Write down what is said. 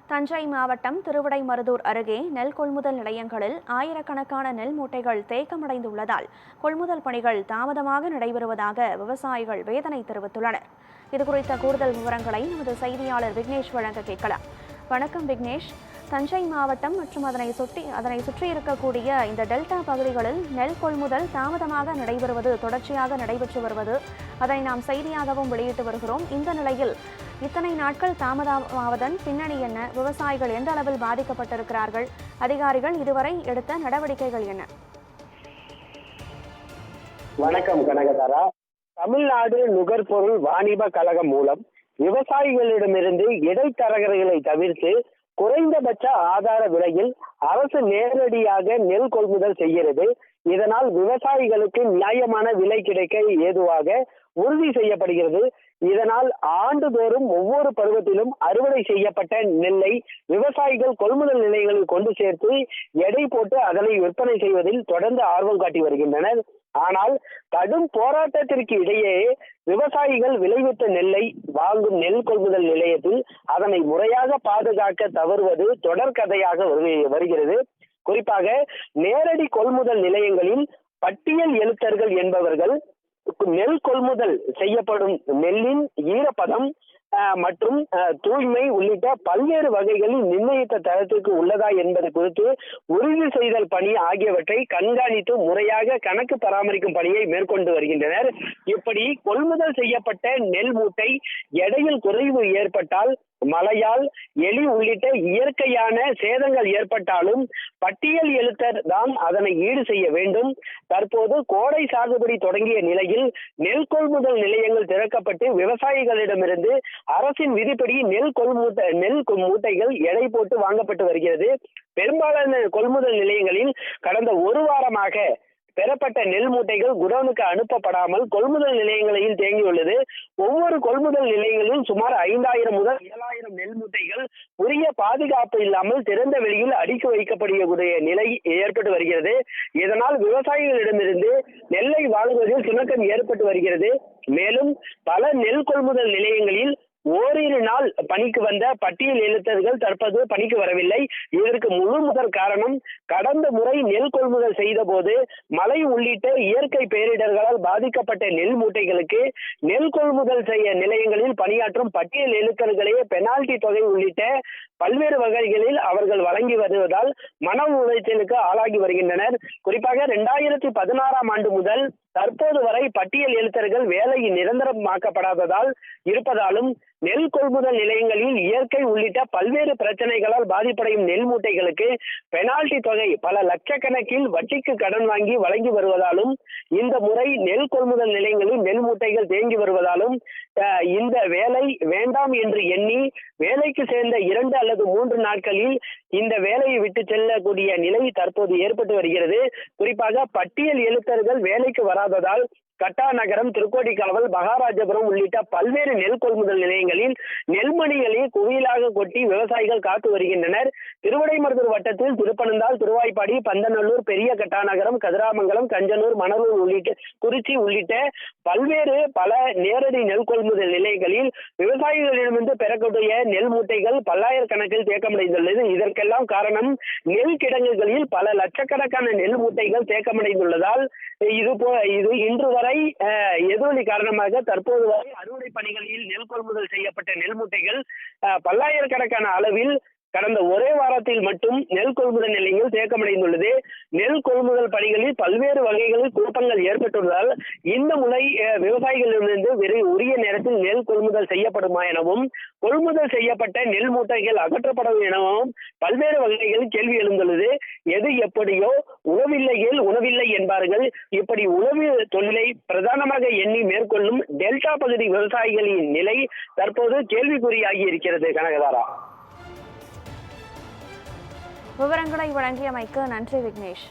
தஞ்சை மாவட்டம் திருவிடைமருதூர் அருகே நெல் கொள்முதல் நிலையங்களில் ஆயிரக்கணக்கான நெல் மூட்டைகள் தேக்கமடைந்துள்ளதால் கொள்முதல் பணிகள் தாமதமாக நடைபெறுவதாக விவசாயிகள் வேதனை தெரிவித்துள்ளனர். இதுகுறித்த கூடுதல் விவரங்களை நமது செய்தியாளர் விக்னேஷ் வழங்க கேட்கலாம். வணக்கம் விக்னேஷ். தஞ்சை மாவட்டம் மற்றும் அதனை சுற்றி இருக்கக்கூடிய இந்த டெல்டா பகுதிகளில் நெல் கொள்முதல் தாமதமாக நடைபெறுவது தொடர்ச்சியாக நடைபெற்று வருவது அதனை நாம் செய்தியாகவும் வெளியிட்டு வருகிறோம். இந்த நிலையில் இத்தனை நாட்கள் தாமதமாவதன் பின்னணி என்ன? விவசாயிகள் எந்த அளவில் பாதிக்கப்பட்டிருக்கிறார்கள்? அதிகாரிகள் இதுவரை எடுத்த நடவடிக்கைகள் என்ன? வணக்கம் கனகதாரா. தமிழ்நாடு நுகர்பொருள் வாணிப கழகம் மூலம் விவசாயிகளிடமிருந்து இடைத்தரகர்களை தவிர்த்து குறைந்தபட்ச ஆதார விலையில் அரசு நேரடியாக நெல் கொள்முதல் செய்கிறது. இதனால் விவசாயிகளுக்கு நியாயமான விலை கிடைக்க ஏதுவாக உறுதி செய்யப்படுகிறது. இதனால் ஆண்டுதோறும் ஒவ்வொரு பருவத்திலும் அறுவடை செய்யப்பட்ட நெல்லை விவசாயிகள் கொள்முதல் நிலையங்களில் கொண்டு சேர்த்து எடை போட்டு அதனை விற்பனை செய்வதில் தொடர்ந்து ஆர்வம் காட்டி வருகின்றனர். ஆனால் கடும் போராட்டத்திற்கு இடையே விவசாயிகள் விளைவித்த நெல்லை வாங்கும் நெல் கொள்முதல் நிலையத்தில் அதனை முறையாக பாதுகாக்க தவறுவது தொடர்கதையாக வருகிறது. குறிப்பாக நேரடி கொள்முதல் நிலையங்களில் பட்டியல் எழுத்தர்கள் என்பவர்கள் நெல் கொள்முதல் செய்யப்படும் நெல்லின் ஈரப்பதம் மற்றும் தூய்மை உள்ளிட்ட பல்வேறு வகைகளில் நிர்ணயித்த தரத்திற்கு உள்ளதா என்பது குறித்து உறுதி செய்தல் பணி ஆகியவற்றை கண்காணித்து முறையாக கணக்கு பராமரிக்கும் பணியை மேற்கொண்டு வருகின்றனர். இப்படி கொள்முதல் செய்யப்பட்ட நெல் மூட்டை எடையில் குறைவு ஏற்பட்டால், மழையால் எலி உள்ளிட்ட இயற்கையான சேதங்கள் ஏற்பட்டாலும் பட்டியல் எழுத்தர் தான் அதனை ஈடு செய்ய வேண்டும். தற்போது கோடை சாகுபடி தொடங்கிய நிலையில் நெல் கொள்முதல் நிலையங்கள் திறக்கப்பட்டு விவசாயிகளிடமிருந்து அரசின் விதிப்படி நெல் மூட்டைகள் எடை போட்டு வாங்கப்பட்டு வருகிறது. பெரும்பாலான கொள்முதல் நிலையங்களில் கடந்த ஒரு வாரமாக பெறப்பட்ட நெல் மூட்டைகள் குடோனுக்கு அனுப்பப்படாமல் கொள்முதல் நிலையங்களில் தேங்கியுள்ளது. ஒவ்வொரு கொள்முதல் நிலையங்களிலும் சுமார் 5000 முதல் 7000 நெல் மூட்டைகள் உரிய பாதுகாப்பு இல்லாமல் திறந்த வெளியில் அடுக்கி வைக்கப்படக்கூடிய நிலை ஏற்பட்டு வருகிறது. இதனால் விவசாயிகளிடமிருந்து நெல்லை வாங்குவதில் சுணக்கம் ஏற்பட்டு வருகிறது. மேலும் பல நெல் கொள்முதல் நிலையங்களில் ஓரிரு நாள் பணிக்கு வந்த பட்டியல் எழுத்தர்கள் தற்போது பணிக்கு வரவில்லை. இதற்கு முழு முதல் காரணம், கடந்த முறை நெல் கொள்முதல் செய்த போது மழை உள்ளிட்ட இயற்கை பேரிடர்களால் பாதிக்கப்பட்ட நெல் மூட்டைகளுக்கு நெல் கொள்முதல் செய்ய நிலையங்களில் பணியாற்றும் பட்டியல் எழுத்தர்களே பெனால்டி தொகை உள்ளிட்ட பல்வேறு வகைகளில் அவர்கள் வழங்கி வருவதால் மன உளைச்சலுக்கு ஆளாகி வருகின்றனர். குறிப்பாக 2016ஆம் ஆண்டு முதல் தற்போது வரை பட்டியல் எழுத்தர்கள் வேலை நிரந்தரமாக்கப்படாததால் இருப்பதாலும் நெல் கொள்முதல் நிலையங்களில் இயற்கை உள்ளிட்ட பல்வேறு பிரச்சனைகளால் பாதிப்படையும் நெல் மூட்டைகளுக்கு பெனால்டி தொகை பல லட்சக்கணக்கில் வட்டிக்கு கடன் வாங்கி வழங்கி வருவதாலும், இந்த முறை நெல் கொள்முதல் நிலையங்களில் நெல் மூட்டைகள் தேங்கி வருவதாலும் இந்த வேலை வேண்டாம் என்று எண்ணி வேலைக்கு சேர்ந்த 2 அல்லது 3 நாட்களில் இந்த வேலையை விட்டு செல்லக்கூடிய நிலை தற்போது ஏற்பட்டு வருகிறது. குறிப்பாக பட்டியல் எழுத்தர்கள் வேலைக்கு வராததால் கட்டாநகரம், திருக்கோடிக்காவல், மகாராஜபுரம் உள்ளிட்ட பல்வேறு நெல் கொள்முதல் நிலையங்களில் நெல்மணிகளை குவியலாக கொட்டி விவசாயிகள் காத்து வருகின்றனர். திருவிடைமருதூர் வட்டத்தில் திருப்பனந்தாள், திருவாய்ப்பாடி, பந்தநல்லூர், பெரிய கட்டாநகரம், கதிராமங்கலம், கஞ்சனூர், மணலூர் உள்ளிட்ட குறிச்சி உள்ளிட்ட பல நேரடி நெல் கொள்முதல் நிலையங்களில் விவசாயிகளிடமிருந்து பெறக்கூடிய நெல் மூட்டைகள் பல்லாயிரக்கணக்கில் தேக்கமடைந்துள்ளது. இதற்கெல்லாம் காரணம், நெல் கிடங்குகளில் பல லட்சக்கணக்கான நெல் மூட்டைகள் தேக்கமடைந்துள்ளதால் இது இன்று வரை எதிரொலி காரணமாக தற்போது வரை அறுவடை பணிகளில் நெல் கொள்முதல் செய்யப்பட்ட நெல் மூட்டைகள் பல்லாயிரக்கணக்கான அளவில் கடந்த ஒரே வாரத்தில் மட்டும் நெல் கொள்முதல் நிலையங்கள் தேக்கமடைந்துள்ளது. நெல் கொள்முதல் பணிகளில் பல்வேறு வகைகளில் குழப்பங்கள் ஏற்பட்டுள்ளதால் இந்த முறை விவசாயிகளிடமிருந்து உரிய நேரத்தில் நெல் கொள்முதல் செய்யப்படுமா எனவும், கொள்முதல் செய்யப்பட்ட நெல் மூட்டைகள் அகற்றப்படும் எனவும் பல்வேறு வகைகளில் கேள்வி எழுந்துள்ளது. எது எப்படியோ உணவில்லையில் உணவில்லை என்பார்கள். இப்படி உணவு தொழிலை பிரதானமாக எண்ணி மேற்கொள்ளும் டெல்டா பகுதி விவசாயிகளின் நிலை தற்போது கேள்விக்குறியாகி இருக்கிறது. கனகதாரா, விவரங்களை வழங்கியமைக்கு நன்றி விக்னேஷ்.